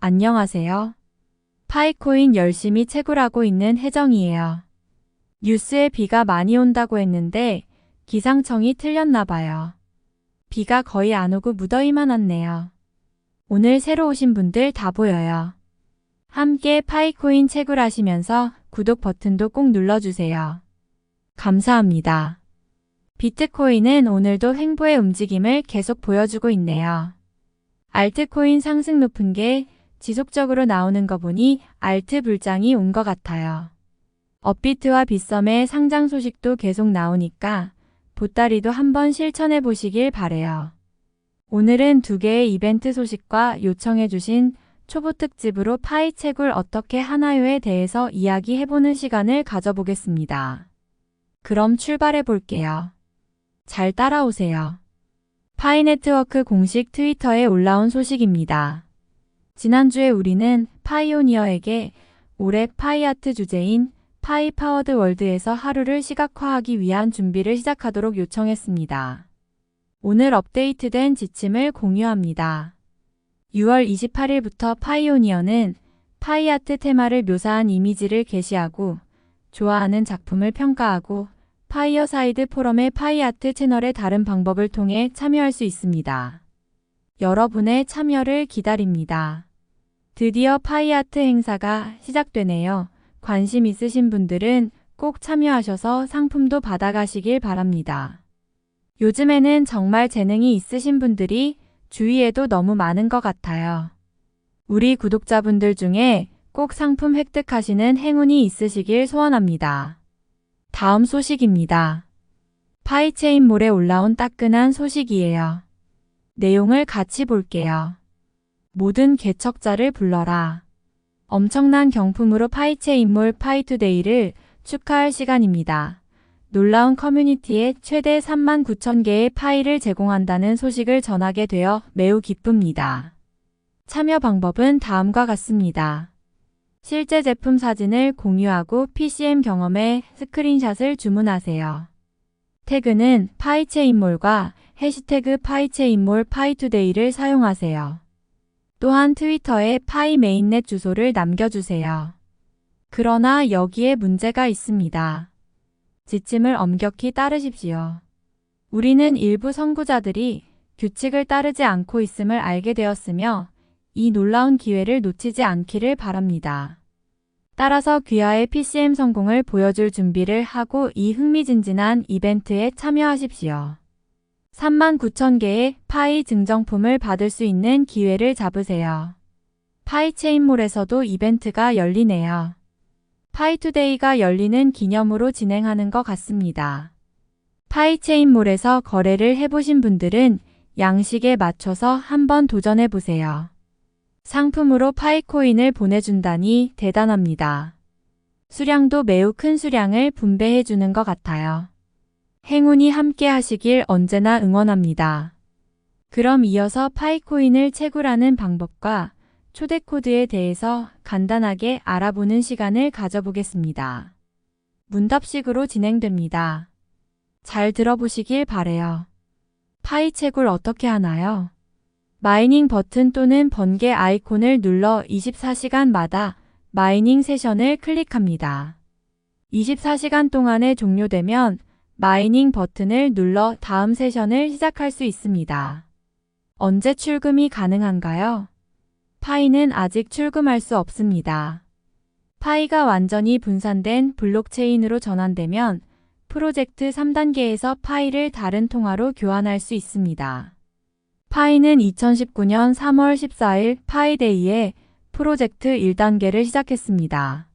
안녕하세요. 파이코인 열심히 채굴하고 있는 혜정이에요. 뉴스에 비가 많이 온다고 했는데 기상청이 틀렸나 봐요. 비가 거의 안 오고 무더위만 왔네요. 오늘 새로 오신 분들 다 보여요. 함께 파이코인 채굴하시면서 구독 버튼도 꼭 눌러주세요. 감사합니다. 비트코인은 오늘도 횡보의 움직임을 계속 보여주고 있네요. 알트코인 상승 높은 게 지속적으로 나오는 거 보니 알트 불장이 온 것 같아요. 업비트와 빗썸의 상장 소식도 계속 나오니까 보따리도 한번 실천해 보시길 바래요. 오늘은 두 개의 이벤트 소식과 요청해주신 초보 특집으로 파이 채굴 어떻게 하나요에 대해서 이야기해보는 시간을 가져보겠습니다. 그럼 출발해 볼게요. 잘 따라오세요. 파이네트워크 공식 트위터에 올라온 소식입니다. 지난주에 우리는 파이오니어에게 올해 파이아트 주제인 파이 파워드 월드에서 하루를 시각화하기 위한 준비를 시작하도록 요청했습니다. 오늘 업데이트된 지침을 공유합니다. 6월 28일부터 파이오니어는 파이아트 테마를 묘사한 이미지를 게시하고 좋아하는 작품을 평가하고 파이어사이드 포럼의 파이아트 채널의 다른 방법을 통해 참여할 수 있습니다. 여러분의 참여를 기다립니다. 드디어 파이아트 행사가 시작되네요. 관심 있으신 분들은 꼭 참여하셔서 상품도 받아가시길 바랍니다. 요즘에는 정말 재능이 있으신 분들이 주위에도 너무 많은 것 같아요. 우리 구독자분들 중에 꼭 상품 획득하시는 행운이 있으시길 소원합니다. 다음 소식입니다. 파이체인몰에 올라온 따끈한 소식이에요. 내용을 같이 볼게요. 모든 개척자를 불러라. 엄청난 경품으로 파이체인몰 파이투데이를 축하할 시간입니다. 놀라운 커뮤니티에 최대 39,000개의 파이를 제공한다는 소식을 전하게 되어 매우 기쁩니다. 참여 방법은 다음과 같습니다. 실제 제품 사진을 공유하고 PCM 경험의 스크린샷을 주문하세요. 태그는 파이체인몰과 해시태그 파이체인몰 파이투데이를 사용하세요. 또한 트위터에 파이 메인넷 주소를 남겨주세요. 그러나 여기에 문제가 있습니다. 지침을 엄격히 따르십시오. 우리는 일부 선구자들이 규칙을 따르지 않고 있음을 알게 되었으며 이 놀라운 기회를 놓치지 않기를 바랍니다. 따라서 귀하의 PCM 성공을 보여줄 준비를 하고 이 흥미진진한 이벤트에 참여하십시오. 39,000개의 파이 증정품을 받을 수 있는 기회를 잡으세요. 파이체인몰에서도 이벤트가 열리네요. 파이투데이가 열리는 기념으로 진행하는 것 같습니다. 파이체인몰에서 거래를 해보신 분들은 양식에 맞춰서 한번 도전해보세요. 상품으로 파이코인을 보내준다니 대단합니다. 수량도 매우 큰 수량을 분배해주는 것 같아요. 행운이 함께 하시길 언제나 응원합니다. 그럼 이어서 파이코인을 채굴하는 방법과 초대 코드에 대해서 간단하게 알아보는 시간을 가져보겠습니다. 문답식으로 진행됩니다. 잘 들어보시길 바래요. 파이 채굴 어떻게 하나요? 마이닝 버튼 또는 번개 아이콘을 눌러 24시간마다 마이닝 세션을 클릭합니다. 24시간 동안에 종료되면 마이닝 버튼을 눌러 다음 세션을 시작할 수 있습니다. 언제 출금이 가능한가요? 파이는 아직 출금할 수 없습니다. 파이가 완전히 분산된 블록체인으로 전환되면 프로젝트 3단계에서 파이를 다른 통화로 교환할 수 있습니다. 파이는 2019년 3월 14일 파이데이에 프로젝트 1단계를 시작했습니다.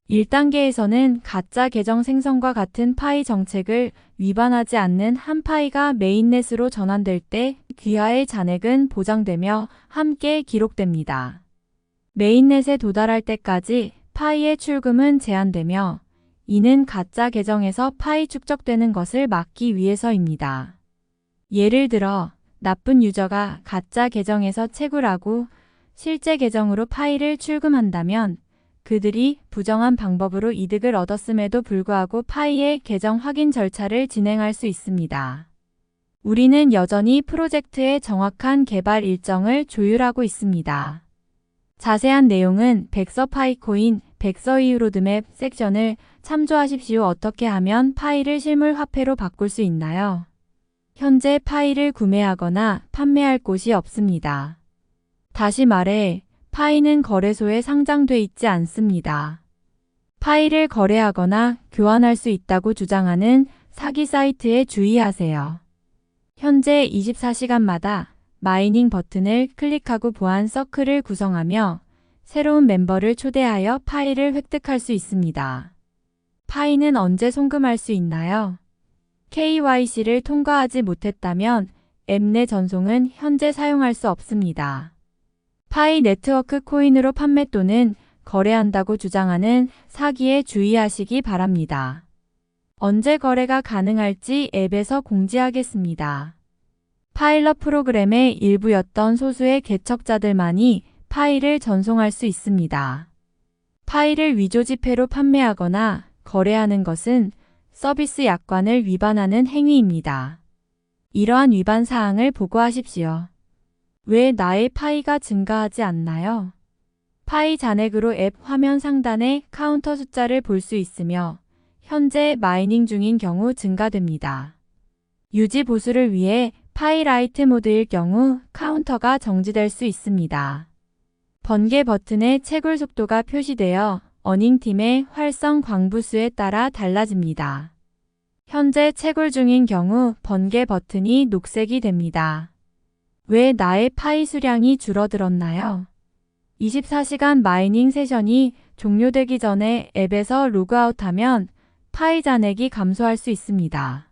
1단계에서는 가짜 계정 생성과 같은 파이 정책을 위반하지 않는 한 파이가 메인넷으로 전환될 때 귀하의 잔액은 보장되며 함께 기록됩니다. 메인넷에 도달할 때까지 파이의 출금은 제한되며 이는 가짜 계정에서 파이 축적되는 것을 막기 위해서입니다. 예를 들어 나쁜 유저가 가짜 계정에서 채굴하고 실제 계정으로 파이를 출금한다면 그들이 부정한 방법으로 이득을 얻었음에도 불구하고 파이의 계정 확인 절차를 진행할 수 있습니다. 우리는 여전히 프로젝트의 정확한 개발 일정을 조율하고 있습니다. 자세한 내용은 백서 파이코인, 백서 이후 로드맵 섹션을 참조하십시오. 어떻게 하면 파이를 실물 화폐로 바꿀 수 있나요? 현재 파이를 구매하거나 판매할 곳이 없습니다. 다시 말해, 파이는 거래소에 상장돼 있지 않습니다. 파이를 거래하거나 교환할 수 있다고 주장하는 사기 사이트에 주의하세요. 현재 24시간마다 마이닝 버튼을 클릭하고 보안 서클을 구성하며 새로운 member를 초대하여 파이를 획득할 수 있습니다. 파이는 언제 송금할 수 있나요? KYC를 통과하지 못했다면 앱 내 전송은 현재 사용할 수 없습니다. 파이 네트워크 코인으로 판매 또는 거래한다고 주장하는 사기에 주의하시기 바랍니다. 언제 거래가 가능할지 앱에서 공지하겠습니다. 파일럿 프로그램의 일부였던 소수의 개척자들만이 파이를 전송할 수 있습니다. 파이를 위조 지폐로 판매하거나 거래하는 것은 서비스 약관을 위반하는 행위입니다. 이러한 위반 사항을 보고하십시오. 왜 나의 파이가 증가하지 않나요? 파이 잔액으로 앱 화면 상단의 카운터 숫자를 볼 수 있으며 현재 마이닝 중인 경우 증가됩니다. 유지 보수를 위해 파이 라이트 모드일 경우 카운터가 정지될 수 있습니다. 번개 버튼의 채굴 속도가 표시되어 어닝팀의 활성 광부수에 따라 달라집니다. 현재 채굴 중인 경우 번개 버튼이 녹색이 됩니다. 왜 나의 파이 수량이 줄어들었나요? 24시간 마이닝 세션이 종료되기 전에 앱에서 로그아웃하면 파이 잔액이 감소할 수 있습니다.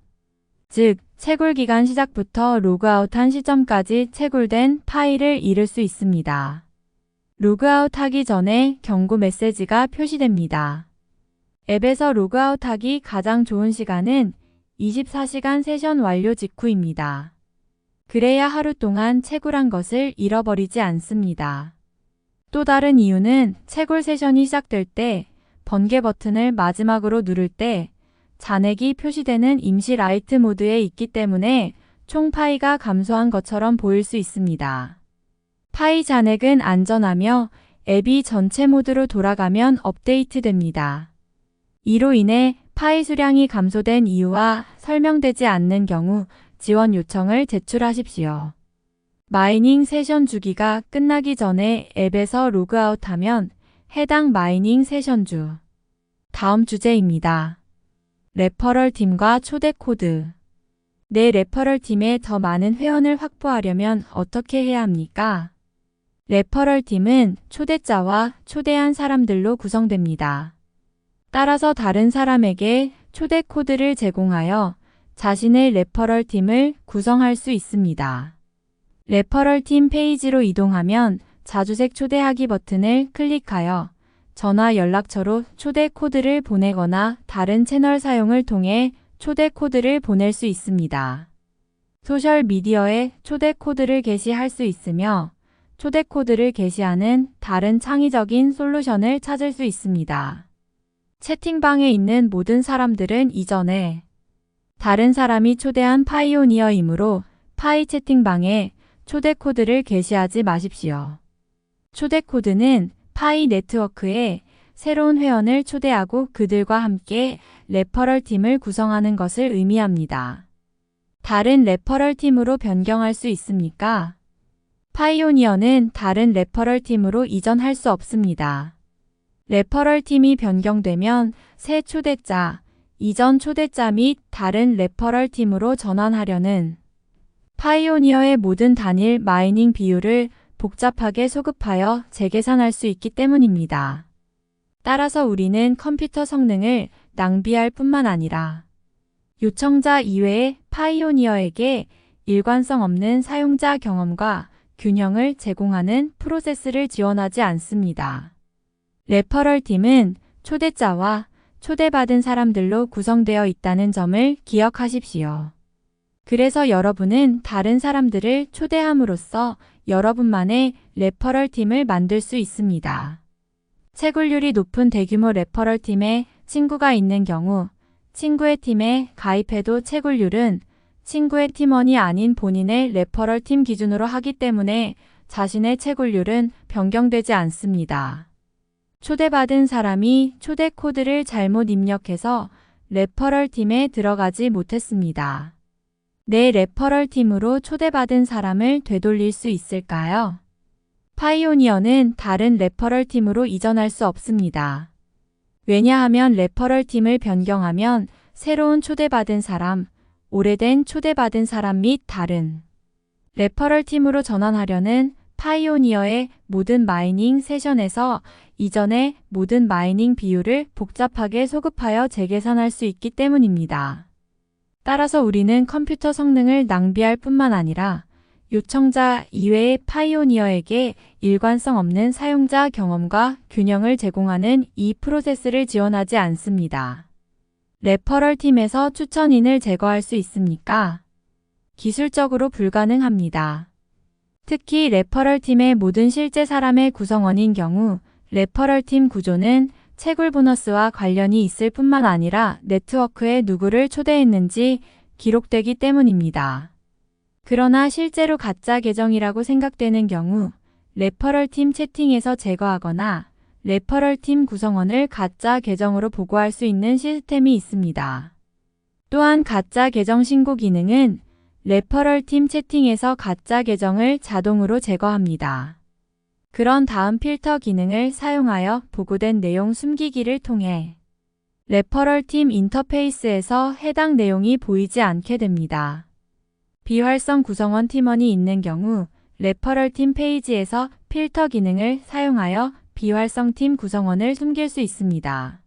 즉, 채굴 기간 시작부터 로그아웃한 시점까지 채굴된 파이를 잃을 수 있습니다. 로그아웃하기 전에 경고 메시지가 표시됩니다. 앱에서 로그아웃하기 가장 좋은 시간은 24시간 세션 완료 직후입니다. 그래야 하루 동안 채굴한 것을 잃어버리지 않습니다. 또 다른 이유는 채굴 세션이 시작될 때 번개 버튼을 마지막으로 누를 때 잔액이 표시되는 임시 라이트 모드에 있기 때문에 총 파이가 감소한 것처럼 보일 수 있습니다. 파이 잔액은 안전하며 앱이 전체 모드로 돌아가면 업데이트됩니다. 이로 인해 파이 수량이 감소된 이유와 설명되지 않는 경우 지원 요청을 제출하십시오. 마이닝 세션 주기가 끝나기 전에 앱에서 로그아웃하면 해당 마이닝 세션 주. 다음 주제입니다. 레퍼럴 팀과 초대 코드. 내 레퍼럴 팀에 더 많은 회원을 확보하려면 어떻게 해야 합니까? 레퍼럴 팀은 초대자와 초대한 사람들로 구성됩니다. 따라서 다른 사람에게 초대 코드를 제공하여 자신의 레퍼럴 팀을 구성할 수 있습니다. 레퍼럴 팀 페이지로 이동하면 자주색 초대하기 버튼을 클릭하여 전화 연락처로 초대 코드를 보내거나 다른 채널 사용을 통해 초대 코드를 보낼 수 있습니다. 소셜 미디어에 초대 코드를 게시할 수 있으며 초대 코드를 게시하는 다른 창의적인 솔루션을 찾을 수 있습니다. 채팅방에 있는 모든 사람들은 이전에 다른 사람이 초대한 파이오니어이므로 파이 채팅방에 초대 코드를 게시하지 마십시오. 초대 코드는 파이 네트워크에 새로운 회원을 초대하고 그들과 함께 레퍼럴 팀을 구성하는 것을 의미합니다. 다른 레퍼럴 팀으로 변경할 수 있습니까? 파이오니어는 다른 레퍼럴 팀으로 이전할 수 없습니다. 레퍼럴 팀이 변경되면 새 초대자, 이전 초대자 및 다른 레퍼럴 팀으로 전환하려는 파이오니어의 모든 단일 마이닝 비율을 복잡하게 소급하여 재계산할 수 있기 때문입니다. 따라서 우리는 컴퓨터 성능을 낭비할 뿐만 아니라 요청자 이외의 파이오니어에게 일관성 없는 사용자 경험과 균형을 제공하는 프로세스를 지원하지 않습니다. 레퍼럴 팀은 초대자와 초대받은 사람들로 구성되어 있다는 점을 기억하십시오. 그래서 여러분은 다른 사람들을 초대함으로써 여러분만의 레퍼럴 팀을 만들 수 있습니다. 채굴률이 높은 대규모 레퍼럴 팀에 친구가 있는 경우 친구의 팀에 가입해도 채굴률은 친구의 팀원이 아닌 본인의 레퍼럴 팀 기준으로 하기 때문에 자신의 채굴률은 변경되지 않습니다. 초대받은 사람이 초대 코드를 잘못 입력해서 레퍼럴 팀에 들어가지 못했습니다. 내 레퍼럴 팀으로 초대받은 사람을 되돌릴 수 있을까요? 파이오니어는 다른 레퍼럴 팀으로 이전할 수 없습니다. 왜냐하면 레퍼럴 팀을 변경하면 새로운 초대받은 사람, 오래된 초대받은 사람 및 다른 레퍼럴 팀으로 전환하려는 파이오니어의 모든 마이닝 세션에서 이전의 모든 마이닝 비율을 복잡하게 소급하여 재계산할 수 있기 때문입니다. 따라서 우리는 컴퓨터 성능을 낭비할 뿐만 아니라 요청자 이외의 파이오니어에게 일관성 없는 사용자 경험과 균형을 제공하는 이 프로세스를 지원하지 않습니다. 레퍼럴 팀에서 추천인을 제거할 수 있습니까? 기술적으로 불가능합니다. 특히 레퍼럴 팀의 모든 실제 사람의 구성원인 경우 레퍼럴 팀 구조는 채굴 보너스와 관련이 있을 뿐만 아니라 네트워크에 누구를 초대했는지 기록되기 때문입니다. 그러나 실제로 가짜 계정이라고 생각되는 경우 레퍼럴 팀 채팅에서 제거하거나 레퍼럴 팀 구성원을 가짜 계정으로 보고할 수 있는 시스템이 있습니다. 또한 가짜 계정 신고 기능은 레퍼럴 팀 채팅에서 가짜 계정을 자동으로 제거합니다. 그런 다음 필터 기능을 사용하여 보고된 내용 숨기기를 통해 레퍼럴 팀 인터페이스에서 해당 내용이 보이지 않게 됩니다. 비활성 구성원 팀원이 있는 경우 레퍼럴 팀 페이지에서 필터 기능을 사용하여 비활성 팀 구성원을 숨길 수 있습니다.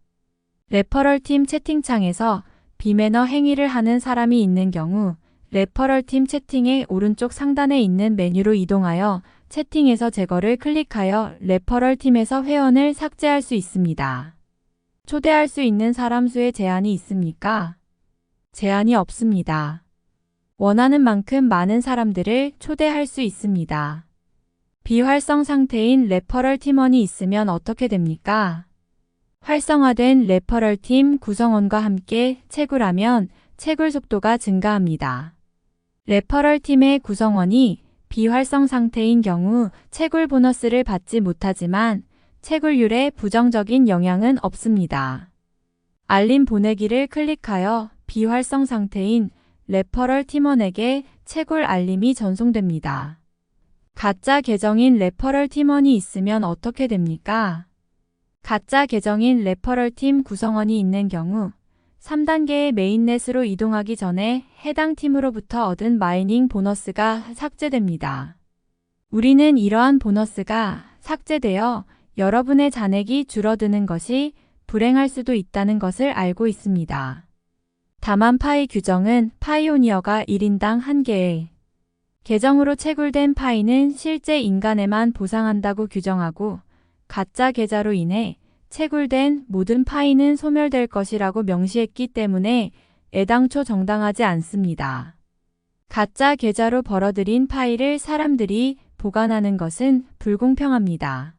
레퍼럴 팀 채팅창에서 비매너 행위를 하는 사람이 있는 경우 레퍼럴 팀 채팅의 오른쪽 상단에 있는 메뉴로 이동하여 채팅에서 제거를 클릭하여 레퍼럴 팀에서 회원을 삭제할 수 있습니다. 초대할 수 있는 사람 수에 제한이 있습니까? 제한이 없습니다. 원하는 만큼 많은 사람들을 초대할 수 있습니다. 비활성 상태인 레퍼럴 팀원이 있으면 어떻게 됩니까? 활성화된 레퍼럴 팀 구성원과 함께 채굴하면 채굴 속도가 증가합니다. 레퍼럴 팀의 구성원이 비활성 상태인 경우 채굴 보너스를 받지 못하지만 채굴률에 부정적인 영향은 없습니다. 알림 보내기를 클릭하여 비활성 상태인 레퍼럴 팀원에게 채굴 알림이 전송됩니다. 가짜 계정인 레퍼럴 팀원이 있으면 어떻게 됩니까? 가짜 계정인 레퍼럴 팀 구성원이 있는 경우 3단계의 메인넷으로 이동하기 전에 해당 팀으로부터 얻은 마이닝 보너스가 삭제됩니다. 우리는 이러한 보너스가 삭제되어 여러분의 잔액이 줄어드는 것이 불행할 수도 있다는 것을 알고 있습니다. 다만 파이 규정은 파이오니어가 1인당 1개의 계정으로 채굴된 파이는 실제 인간에만 보상한다고 규정하고 가짜 계좌로 인해 채굴된 모든 파이는 소멸될 것이라고 명시했기 때문에 애당초 정당하지 않습니다. 가짜 계좌로 벌어들인 파이를 사람들이 보관하는 것은 불공평합니다.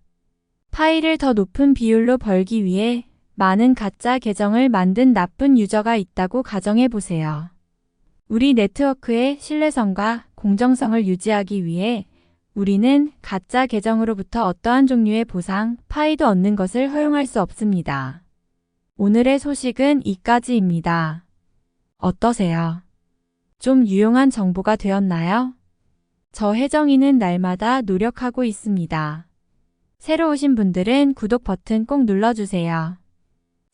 파이를 더 높은 비율로 벌기 위해 많은 가짜 계정을 만든 나쁜 유저가 있다고 가정해 보세요. 우리 네트워크의 신뢰성과 공정성을 유지하기 위해 우리는 가짜 계정으로부터 어떠한 종류의 보상, 파이도 얻는 것을 허용할 수 없습니다. 오늘의 소식은 이까지입니다. 어떠세요? 좀 유용한 정보가 되었나요? 저 혜정이는 날마다 노력하고 있습니다. 새로 오신 분들은 구독 버튼 꼭 눌러주세요.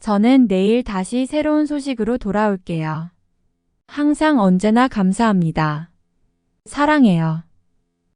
저는 내일 다시 새로운 소식으로 돌아올게요. 항상 언제나 감사합니다. 사랑해요.